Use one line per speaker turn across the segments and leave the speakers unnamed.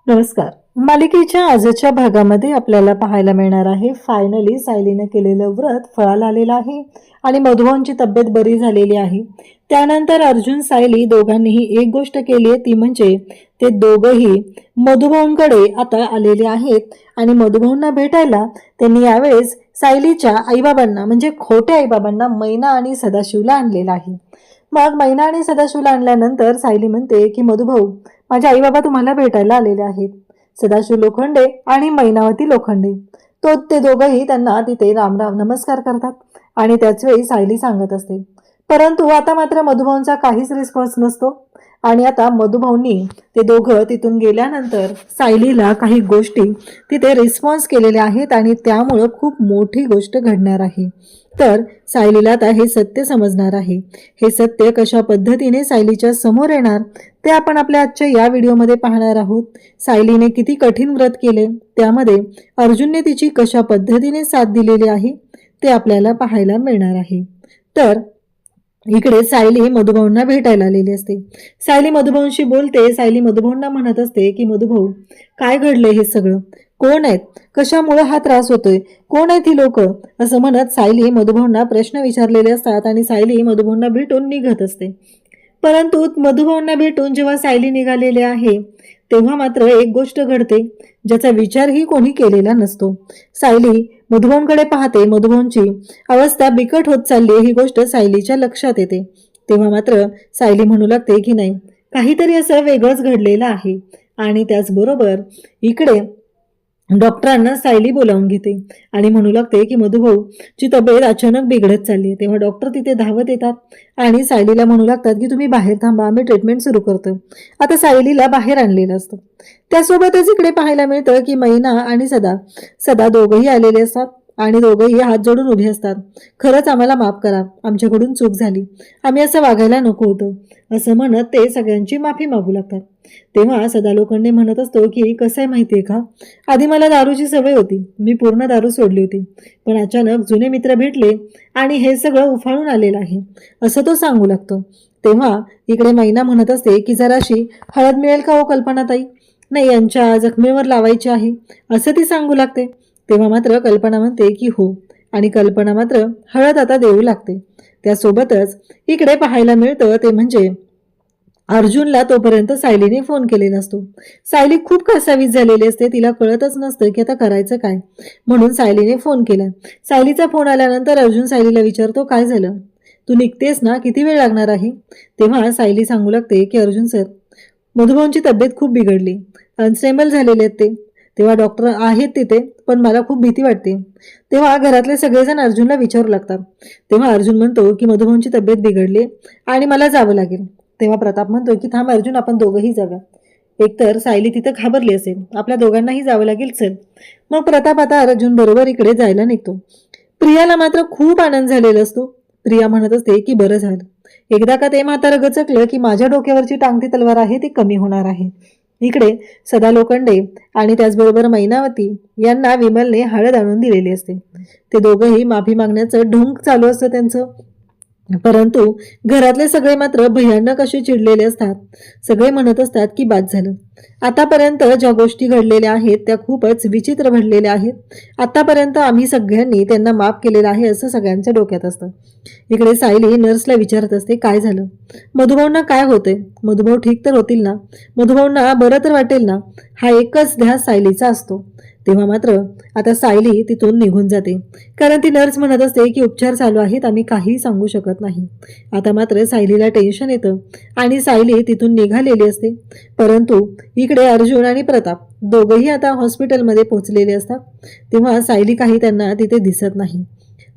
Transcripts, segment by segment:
नमस्कार. मालिकेच्या आजच्या भागामध्ये आपल्याला पाहायला मिळणार आहे फायनली सायलीने केलेलं व्रत फळाला आलेलं आहे आणि मधुभाऊंची तब्येत बरी झालेली आहे. त्यानंतर अर्जुन सायली दोघांनीही एक गोष्ट केली आहे, ती म्हणजे ते दोघंही मधुभाऊंकडे आता आलेले आहेत आणि मधुभाऊंना भेटायला त्यांनी यावेळेस सायलीच्या आईबाबांना म्हणजे खोट्या आईबाबांना मैना आणि सदाशिवला आणलेलं आहे. मग मैना आणि सदाशिवला आणल्यानंतर सायली म्हणते की मधुभाऊ, माझे आई बाबा तुम्हाला भेटायला आलेले आहेत. सदाशिव लोखंडे आणि मैनावती लोखंडे ते दोघंही त्यांना तिथे रामराम नमस्कार करतात आणि त्याच वेळी सायली सांगत असते. परंतु आता मात्र मधुभाऊंचा काहीच रिस्पॉन्स नसतो आणि आता मधुभाऊंनी ते दोघं तिथून गेल्यानंतर सायलीला काही गोष्टी तिथे रिस्पॉन्स केलेल्या आहेत आणि त्यामुळं खूप मोठी गोष्ट घडणार आहे. तर सायलीला आता हे सत्य समजणार आहे. हे सत्य कशा पद्धतीने सायलीच्या समोर येणार ते आपण आपल्या आजच्या या व्हिडिओमध्ये पाहणार आहोत. सायलीने किती कठीण व्रत केले, त्यामध्ये अर्जुनने तिची कशा पद्धतीने साथ दिलेली आहे ते आपल्याला पाहायला मिळणार आहे. तर इकडे सायली मधुभाऊंना भेटायला आलेली असते. सायली मधुभाऊंशी बोलते. सायली मधुभाऊंना म्हणत असते की मधुभाऊ, काय घडलंय हे सगळं, कोण आहेत, कशामुळे हा त्रास होतोय, कोण आहेत ही लोक, असं म्हणत सायली मधुभाऊंना प्रश्न विचारलेले असतात आणि सायली मधुभाऊंना भेटून निघत असते. परंतु मधुभाऊंना भेटून जेव्हा सायली निघालेले आहे तेव्हा मात्र एक गोष्ट घडते ज्याचा विचारही कोणी केलेला नसतो. सायली मधुभाऊंकडे पाहते. मधुभाऊंची अवस्था बिकट होत चालली ही गोष्ट सायलीच्या लक्षात येते. तेव्हा मात्र सायली म्हणू लागते की नाही, काहीतरी असं वेगळंच घडलेलं आहे. आणि त्याचबरोबर इकडे डॉक्टरांना सायली बोलावून घेते आणि म्हणू लागते की मधुभाऊची तब्येत अचानक बिघडत चालली आहे. तेव्हा डॉक्टर तिथे धावत येतात आणि सायलीला म्हणू लागतात की तुम्ही बाहेर थांबा, आम्ही ट्रीटमेंट सुरू करतो. आता सायलीला बाहेर आणलेलं असतं. त्यासोबतच इकडे पाहायला मिळतं की मैना आणि सदा दोघंही आलेले असतात आणि दोघंही हात जोडून उभे असतात. खरंच आम्हाला माफ करा, आमच्याकडून चूक झाली, आम्ही असं वागायला नको होतं, असं म्हणत ते सगळ्यांची माफी मागू लागतात. तेव्हा सदा लोखंडे म्हणत असतो की कसं आहे माहितीये का, आधी मला दारूची सवय होती, मी पूर्ण दारू सोडली होती, पण अचानक जुने मित्र भेटले आणि हे सगळं उफाळून आलेलं आहे, असं तो सांगू लागतो. तेव्हा इकडे मैना म्हणत असते की जराशी हळद मिळेल का हो कल्पनाताई, नाही यांच्या जखमेवर लावायची आहे, असं ती सांगू लागते. तेव्हा मात्र कल्पना म्हणते की हो, आणि कल्पना मात्र हळद आता देऊ लागते. त्यासोबतच इकडे पाहायला मिळतं ते म्हणजे अर्जुनला तोपर्यंत सायलीने फोन केलेला असतो. सायली खूप कासावीस झालेली असते, तिला कळतच नसतं की आता करायचं काय, म्हणून सायलीने फोन केला. सायलीचा फोन आल्यानंतर अर्जुन सायलीला विचारतो, काय झालं, तू निघतेस ना, किती वेळ लागणार आहे. तेव्हा सायली सांगू लागते की अर्जुन सर, मधुभाऊंची तब्येत खूप बिघडली, अनस्टेबल झालेले आहेत ते. तेव्हा डॉक्टर आहेत तिथे, पण मला खूप भीती वाटते. तेव्हा घरातले सगळेजण अर्जुनला विचारू लागतात. तेव्हा अर्जुन म्हणतो की मधुभाऊंची तब्येत बिघडली आणि मला जावं लागेल. तेव्हा प्रताप म्हणतो की थांब अर्जुन, आपण दोघंही जाऊया, एकतर सायली तिथं घाबरली असेल, आपल्या दोघांनाही जावं लागेल, चल. मग प्रताप आता अर्जुन बरोबर इकडे जायला निघतो. प्रियाला मात्र खूप आनंद झालेला असतो. प्रिया म्हणत असते की बरं झालं, एकदा का ते म्हातारं गचकलं की माझ्या डोक्यावरची टांगती तलवार आहे ती कमी होणार आहे. इकडे सदा लोखंडे आणि त्याचबरोबर मैनावती यांना विमलने हळद आणून दिलेली असते. ते दोघंही माफी मागण्याचं ढोंग चालू असतं त्यांचं. परंतु घरातले सगळे मात्र भयानक असे चिडलेले असतात. सगळे म्हणत असतात की बाद झालं, आतापर्यंत ज्या गोष्टी घडलेल्या आहेत त्या खूपच विचित्र घडलेल्या आहेत, आतापर्यंत आम्ही सगळ्यांनी त्यांना माफ केलेलं आहे असं सगळ्यांच्या डोक्यात असतं. इकडे सायली नर्सला विचारत असते, काय झालं, मधुभाऊंना काय होतंय, मधुभाऊ ठीक तर होतील ना, मधुभाऊंना बरं तर वाटेल ना, हा एकच ध्यास सायलीचा असतो. तेव्हा मात्र आता सायली तिथून निघून जाते, कारण ती नर्स म्हणत असते की उपचार चालू आहेत, आम्ही काही सांगू शकत नाही. आता मात्र सायलीला टेन्शन येतं आणि सायली तिथून निघालेली असते. परंतु इकडे अर्जुन आणि प्रताप दोघंही आता हॉस्पिटलमध्ये पोहोचलेले असतात. तेव्हा सायली काही त्यांना तिथे दिसत नाही.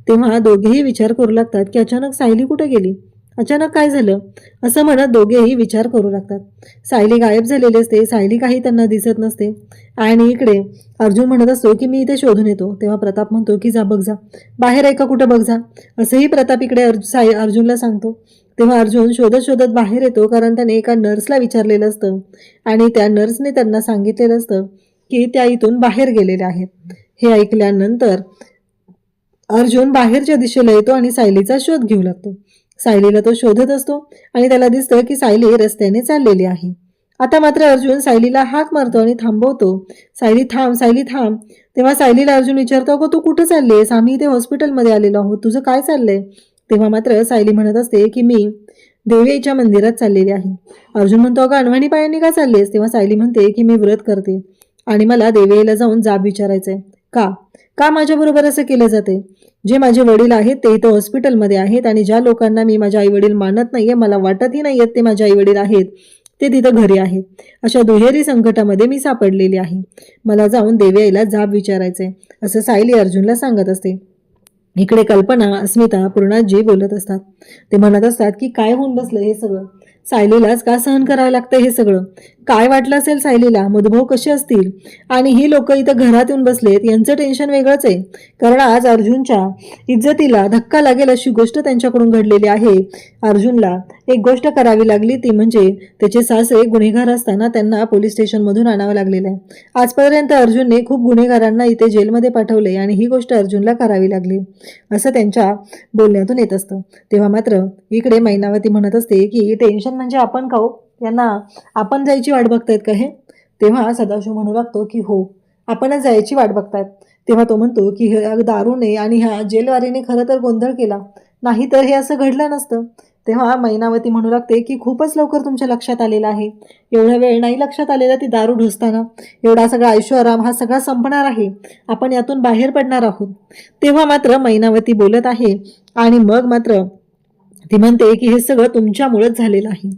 तेव्हा दोघेही विचार करू लागतात की अचानक सायली कुठे गेली, अचानक काय झालं, असं म्हणत दोघेही विचार करू लागतात. सायली गायब झालेली असते, सायली काही त्यांना दिसत नसते आणि इकडे अर्जुन म्हणत असतो की मी इथे शोधून येतो. तेव्हा प्रताप म्हणतो की जा बघ जा, बाहेर आहे का कुठं बघ जा, असंही प्रताप इकडे अर्जुनला सांगतो. तेव्हा अर्जुन शोधत शोधत बाहेर येतो, कारण त्याने एका नर्सला विचारलेलं असतं आणि त्या नर्सने त्यांना सांगितलेलं असतं की त्या इथून बाहेर गेलेल्या आहेत. हे ऐकल्यानंतर अर्जुन बाहेरच्या दिशेला येतो आणि सायलीचा शोध घेऊ लागतो. सायलीला तो शोधत असतो आणि त्याला दिसतं की सायली रस्त्याने चाललेली आहे. आता मात्र अर्जुन सायलीला हाक मारतो आणि थांबवतो. सायली थांब, सायली थांब. तेव्हा सायलीला अर्जुन विचारतो, अगं तू कुठं चाललीस? आम्ही इथे हॉस्पिटलमध्ये आलेलो आहोत, तुझं काय चाललंय? तेव्हा मात्र सायली म्हणत असते की मी देवीच्या मंदिरात चाललेली आहे. अर्जुन म्हणतो, अगं अनवाणी पायांनी का चाललेस? तेव्हा सायली म्हणते की मी व्रत करते आणि मला देवीला जाऊन जाब विचारायचंय. का का माझ्याबरोबर असं केलं जाते? जे माझे वडील आहेत ते इथं हॉस्पिटलमध्ये आहेत आणि ज्या लोकांना मी माझे आई वडील मानत नाहीये, मला वाटतही नाहीयेत ते माझे आई वडील आहेत, ते तिथं घरी आहेत. अशा दुहेरी संकटामध्ये मी सापडलेली आहे. मला जाऊन देवीला जाब विचारायचंय, असं सायली अर्जुनला सांगत असते. इकडे कल्पना, अस्मिता, पूर्णाजी बोलत असतात. ते म्हणत असतात की काय होऊन बसलं हे सगळं? सायलीलाच का सहन करावं लागतं हे सगळं? काय वाटलं असेल सायलीला? मधुभाऊ कसे असतील? आणि ही लोक इथं घरात येऊन बसलेत, यांचं टेन्शन वेगळंच आहे. कारण आज अर्जुनच्या इज्जतीला धक्का लागेल अशी गोष्ट त्यांच्याकडून घडलेली आहे. अर्जुनला एक गोष्ट करावी लागली, ती म्हणजे त्याचे सासरे गुन्हेगार असताना त्यांना पोलीस स्टेशनमधून आणावं लागलेलं आहे. आजपर्यंत अर्जुनने खूप गुन्हेगारांना इथे जेलमध्ये पाठवले आणि ही गोष्ट अर्जुनला करावी लागली, असं त्यांच्या बोलण्यातून येत असतं. तेव्हा मात्र इकडे मैनावती म्हणत असते की टेन्शन म्हणजे आपण का हो? यांना आपण जायची वाट बघतायत का हे? तेव्हा सदाशिव म्हणू लागतो की हो, आपणच जायची वाट बघतायत. तेव्हा तो म्हणतो की दारूने आणि ह्या जेलवारीने खरं तर गोंधळ केला, नाही तर हे असं घडलं नसतं. तेव्हा मैनावती म्हणू लागते की खूपच लवकर तुमच्या लक्षात आलेलं आहे. एवढा वेळ नाही लक्षात आलेला ती दारू ढोसताना. एवढा सगळा ऐशोआराम हा सगळा संपणार आहे, आपण यातून बाहेर पडणार आहोत. तेव्हा मात्र मैनावती बोलत आहे आणि मग मात्र ती म्हणते की हे सगळं तुमच्यामुळेच झालेलं आहे.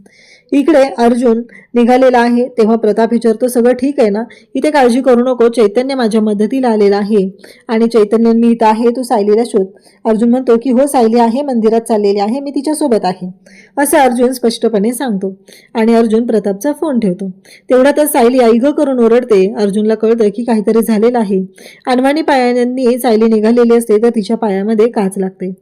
इकडे अर्जुन निघालेला आहे. तेव्हा प्रताप विचारतो, सगळं ठीक आहे ना? इथे काळजी करू नको, चैतन्य माझ्या मदतीला आलेला आहे आणि चैतन्य मी इथं आहे, तू सायलीला शोध. अर्जुन म्हणतो की हो, सायली आहे, मंदिरात चाललेली आहे, मी तिच्यासोबत आहे, असं अर्जुन स्पष्टपणे सांगतो. आणि अर्जुन प्रतापचा फोन ठेवतो. तेवढ्यातच सायली आई ग करून ओरडते. अर्जुनला कळतं की काहीतरी झालेलं आहे. अनवाणी पायांनी सायली निघालेली असते तर तिच्या पायामध्ये काच लागते.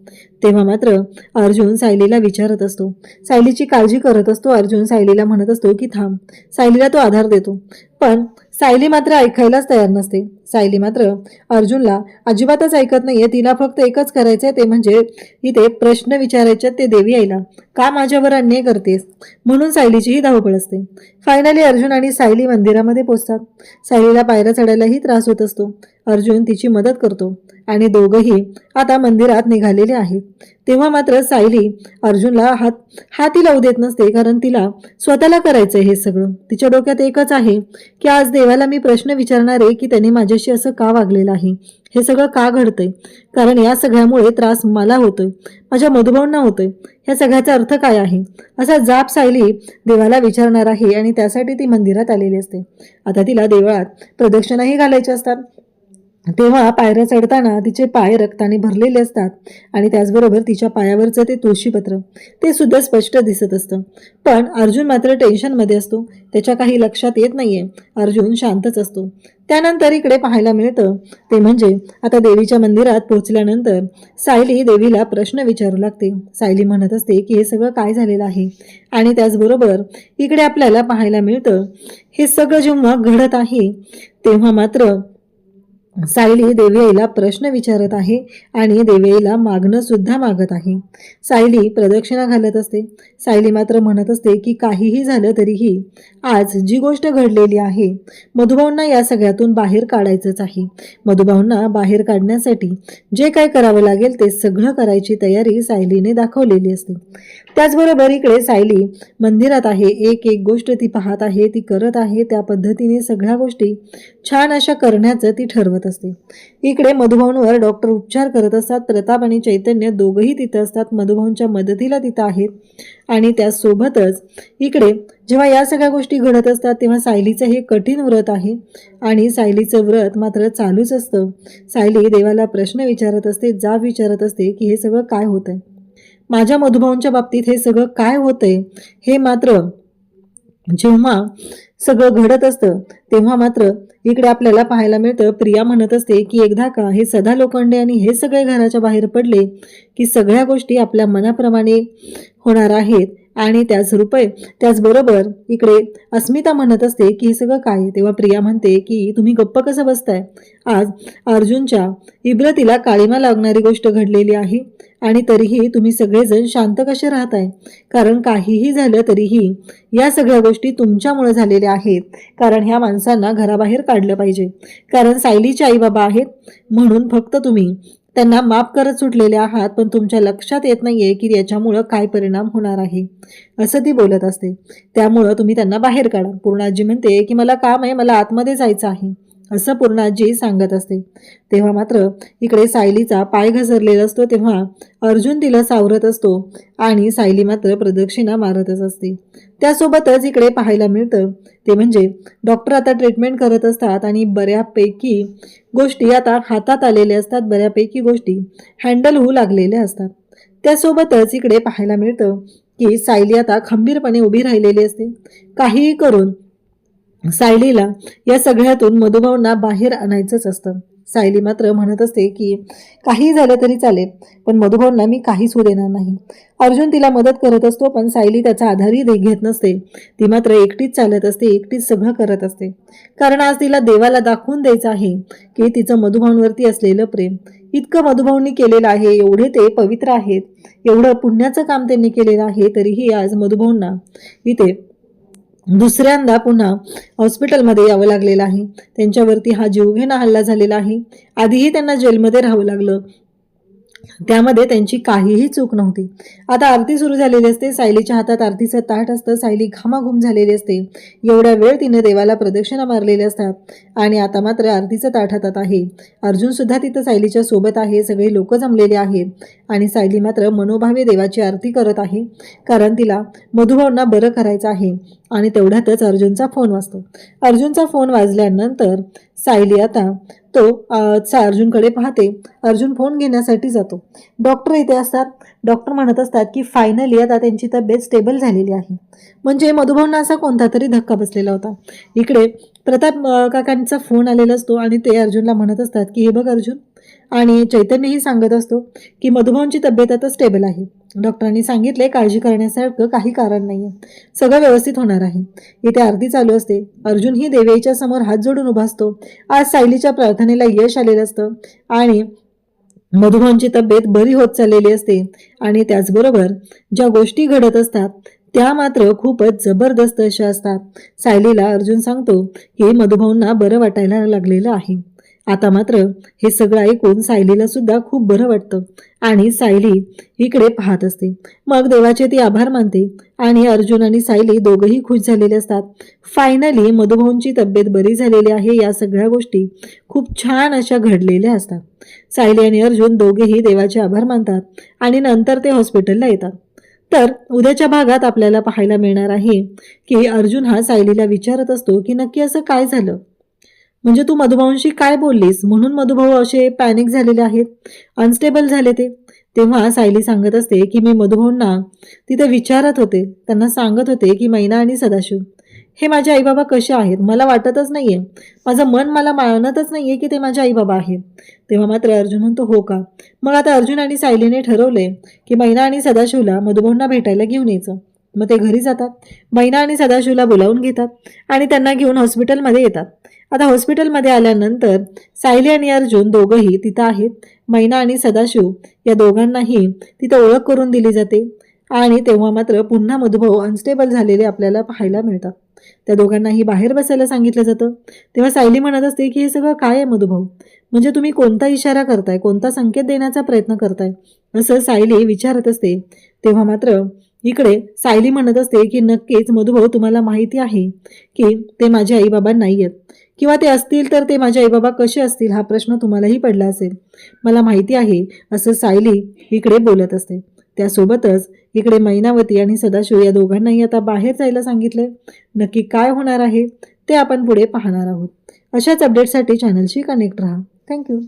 तेव्हा मात्र अर्जुन सायलीला विचारत असतो, सायलीची काळजी करत असतो. अर्जुन सायलीला म्हणत असतो की थांब. सायलीला तो आधार देतो, पण सायली मात्र ऐकायलाच तयार नसते. सायली मात्र अर्जुनला अजिबातच ऐकत नाहीये. तिला फक्त एकच करायचंय, ते म्हणजे इथे प्रश्न विचारायचे ते देवी आईला, का माझ्यावर अन्याय करतेस? म्हणून सायलीची ही धावपळ असते. फायनली अर्जुन आणि सायली मंदिरामध्ये पोचतात. सायलीला पायऱ्या चढायलाही त्रास होत असतो. अर्जुन तिची मदत करतो आणि दोघंही आता मंदिरात निघालेले आहेत. तेव्हा मात्र सायली अर्जुनला हाती लावू देत नसते, कारण तिला स्वतःला करायचंय हे सगळं. तिच्या डोक्यात एकच आहे की आज देवाला मी प्रश्न विचारणार आहे की त्याने माझ्याशी असं का वागलेलं आहे, हे सगळं का घडतंय? कारण या सगळ्यामुळे त्रास मला होतोय, माझ्या मधुभाऊंना होतोय. ह्या सगळ्याचा अर्थ काय आहे, असा जाप सायली देवाला विचारणार आहे आणि त्यासाठी ती मंदिरात आलेली असते. आता तिला देवळात प्रदक्षिणाही घालायच्या असतात. तेव्हा पायऱ्या चढताना तिचे पाय रक्ताने भरलेले असतात आणि त्याचबरोबर तिच्या पायावरचं ते तुळशीपत्र ते सुद्धा स्पष्ट दिसत असतं. पण अर्जुन मात्र टेन्शनमध्ये असतो, त्याच्या काही लक्षात येत नाहीये. अर्जुन शांतच असतो. त्यानंतर इकडे पाहायला मिळतं ते म्हणजे आता देवीच्या मंदिरात पोहोचल्यानंतर सायली देवीला प्रश्न विचारू लागते. सायली म्हणत असते की हे सगळं काय झालेलं आहे आणि त्याचबरोबर इकडे आपल्याला पाहायला मिळतं हे सगळं जेव्हा घडत आहे तेव्हा मात्र सायली देवी आईला प्रश्न विचारत आहे आणि देवी आईला मागणं सुद्धा मागत आहे. सायली प्रदक्षिणा घालत असते. सायली मात्र म्हणत असते की काहीही झालं तरीही आज जी गोष्ट घडलेली आहे, मधुभाऊंना या सगळ्यातून बाहेर काढायचंच आहे. मधुभाऊंना बाहेर काढण्यासाठी जे काय करावं लागेल ते सगळं करायची तयारी सायलीने दाखवलेली असते. त्याचबरोबर इकडे सायली मंदिरात आहे. एक एक गोष्ट ती पाहत आहे, ती करत आहे. त्या पद्धतीने सगळ्या गोष्टी छान अशा करण्याचं ती ठरवत असते. इकडे मधुभाऊंवर डॉक्टर उपचार करत असतात. प्रताप आणि चैतन्य दोघंही तिथं असतात, मधुभाऊंच्या मदतीला तिथं आहेत. आणि त्यासोबतच इकडे जेव्हा या सगळ्या गोष्टी घडत असतात तेव्हा सायलीचं हे कठीण व्रत आहे आणि सायलीचं व्रत मात्र चालूच असतं. सायली देवाला प्रश्न विचारत असते, जाब विचारत असते की हे सगळं काय होतंय, माझ्या मधुभाऊंच्या बाबतीत हे सगळं काय होतंय. हे मात्र जेव्हा सगळं घडत असतं तेव्हा मात्र इकडे आपल्याला पाहायला मिळतं प्रिया म्हणत असते की एकदा का हे सदा लोखंडे आणि हे सगळे घराच्या बाहेर पडले की सगळ्या गोष्टी आपल्या मनाप्रमाणे होणार आहेत आणि त्याचबरोबर इकडे अस्मिता म्हणत असते की हे सगळं काय. तेव्हा प्रिया म्हणते की तुम्ही गप्प कसं बसताय, आज अर्जुनच्या इब्रतीला काळीमा लागणारी गोष्ट घडलेली आहे आणि तरीही तुम्ही सगळेजण शांत कसे राहताय. कारण काहीही झालं तरीही या सगळ्या गोष्टी तुमच्यामुळे झालेल्या आहेत. कारण ह्या माणसांना घराबाहेर काढलं पाहिजे. कारण सायलीचे आई बाबा आहेत म्हणून फक्त तुम्ही त्यांना माफ करत सुटलेले आहात, पण तुमच्या लक्षात येत नाहीये की याच्यामुळं काय परिणाम होणार आहे. असं ती बोलत असते. त्यामुळं तुम्ही त्यांना बाहेर काढा. पूर्णाजी म्हणते की मला काम आहे, मला आतमध्ये जायचं आहे, असं पूर्णाजी सांगत असते. तेव्हा मात्र इकडे सायलीचा पाय घसरलेला असतो. तेव्हा अर्जुन तिला सावरत असतो आणि सायली मात्र प्रदक्षिणा मारतच असते. त्यासोबतच इकडे पाहायला मिळतं ते म्हणजे डॉक्टर आता ट्रीटमेंट करत असतात आणि बऱ्यापैकी गोष्टी आता हातात आलेल्या असतात, बऱ्यापैकी गोष्टी हँडल होऊ लागलेल्या असतात. त्यासोबतच इकडे पाहायला मिळतं की सायली आता खंबीरपणे उभी राहिलेली असते. काहीही करून सायलीला या सगळ्यातून मधुभाऊंना बाहेर आणायचंच असतं. सायली मात्र म्हणत असते की काही झालं तरी चालेल, पण मधुभाऊंना मी काहीच होऊ देणार नाही. अर्जुन तिला मदत करत असतो, पण सायली त्याचा आधारही घेत नसते. ती मात्र एकटीच चालत असते, एकटीच सगळं करत असते. कारण आज तिला देवाला दाखवून द्यायचं आहे की तिचं मधुभाऊंवरती असलेलं प्रेम इतकं मधुभाऊंनी केलेलं आहे, एवढे ते पवित्र आहेत, एवढं पुण्याचं काम त्यांनी केलेलं आहे, तरीही आज मधुभाऊंना इथे दुसऱ्यांदा पुन्हा हॉस्पिटलमध्ये यावं लागलेलं आहे. त्यांच्यावरती हा जीवघेणा हल्ला झालेला आहे. आधीही त्यांना जेलमध्ये राहावं लागलं, त्यामध्ये त्यांची काहीही चूक नव्हती. आता आरती सुरू झालेली असते. सायलीच्या हातात आरतीचं ताट असतं. सायली घामाघूम झालेली असते. एवढ्या वेळ तिने देवाला प्रदक्षिणा मारलेल्या असतात आणि आता मात्र आरतीचं ताट हातात आहे. अर्जुन सुद्धा तिथं सायलीच्या सोबत आहे. सगळे लोक जमलेले आहेत आणि सायली मात्र मनोभावे देवाची आरती करत आहे. कारण तिला मधुभाऊंना बरं करायचं आहे. आणि तेवढ्यातच अर्जुनचा फोन वाजतो. अर्जुनचा फोन वाजल्यानंतर सायली आता अर्जुनकडे पाहते. अर्जुन फोन घेण्यासाठी जातो. डॉक्टर इथे असतात. डॉक्टर म्हणत असतात की फायनली आता त्यांची तब्येत स्टेबल झालेली आहे. म्हणजे मधुभाऊंना असा कोणता तरी धक्का बसलेला होता. इकडे प्रताप काकांचा फोन आलेला असतो आणि ते अर्जुनला म्हणत असतात की हे बघ अर्जुन, आणि चैतन्यही सांगत असतो की मधुभाऊंची तब्येत आता स्टेबल आहे. डॉक्टरांनी सांगितले काळजी करण्यासारखं काही कारण नाहीये, सगळं व्यवस्थित होणार आहे. इथे आरती चालू असते. अर्जुन ही देवीच्या समोर हात जोडून उभा असतो. आज सायलीच्या प्रार्थनेला यश आलेलं असतं आणि मधुभाऊंची तब्येत बरी होत चाललेली असते. आणि त्याचबरोबर ज्या गोष्टी घडत असतात त्या मात्र खूपच जबरदस्त अशा असतात. सायलीला अर्जुन सांगतो की मधुभाऊंना बरं वाटायला लागलेलं आहे. आता मात्र हे सगळं ऐकून सायलीला सुद्धा खूप बरं वाटतं आणि सायली इकडे पाहत असते. मग देवाचे ती आभार मानते आणि अर्जुन आणि सायली दोघंही खुश झालेले असतात. फायनली मधुभाऊंची तब्येत बरी झालेली आहे. या सगळ्या गोष्टी खूप छान अशा घडलेल्या असतात. सायली आणि अर्जुन दोघेही देवाचे आभार मानतात आणि नंतर ते हॉस्पिटलला येतात. तर उद्याच्या भागात आपल्याला पाहायला मिळणार आहे की अर्जुन हा सायलीला विचारत असतो की नक्की असं काय झालं, म्हणजे तू मधुभाऊंशी काय बोललीस म्हणून मधुभाऊ असे पॅनिक झालेले आहेत, अनस्टेबल झाले ते. तेव्हा सायली सांगत असते की मी मधुभाऊंना तिथे विचारत होते, त्यांना सांगत होते की मैना आणि सदाशिव हे माझे आईबाबा कसे आहेत, मला वाटतच नाहीये, माझं मन मला मानतच नाहीये की ते माझे आईबाबा आहेत. तेव्हा मात्र अर्जुन म्हणतो हो का. मग आता अर्जुन आणि सायलीने ठरवले की मैना आणि सदाशिवला मधुभाऊंना भेटायला घेऊन यायचं. मग ते घरी जातात. मैना आणि सदाशिवला बोलावून घेतात आणि त्यांना घेऊन हॉस्पिटलमध्ये येतात. आता हॉस्पिटलमध्ये आल्यानंतर सायली आणि अर्जुन दोघंही तिथं आहेत. मैना आणि सदाशिव या दोघांनाही तिथं ओळख करून दिली जाते आणि तेव्हा मात्र पुन्हा मधुभाऊ अनस्टेबल झालेले आपल्याला पाहायला मिळतात. त्या दोघांनाही बाहेर बसायला सांगितलं जातं. तेव्हा सायली म्हणत असते की हे सगळं काय आहे मधुभाऊ, म्हणजे तुम्ही कोणता इशारा करताय, कोणता संकेत देण्याचा प्रयत्न करताय, असं सायली विचारत असते. तेव्हा मात्र इकडे सायली म्हणत असते की नक्कीच मधुभाऊ तुम्हाला माहिती आहे की ते माझे आईबाबा नाही आहेत, किंवा ते असतील तर ते माझे आईबाबा कसे असतील हा प्रश्न तुम्हालाही पडला असेल, मला माहिती आहे, असं सायली इकडे बोलत असते. त्यासोबतच इकडे मैनावती आणि सदाशिव या दोघांनाही आता बाहेर जायला सांगितले. नक्की काय होणार आहे ते आपण पुढे पाहणार आहोत. अशाच अपडेटसाठी चॅनलशी कनेक्ट राहा. थँक्यू.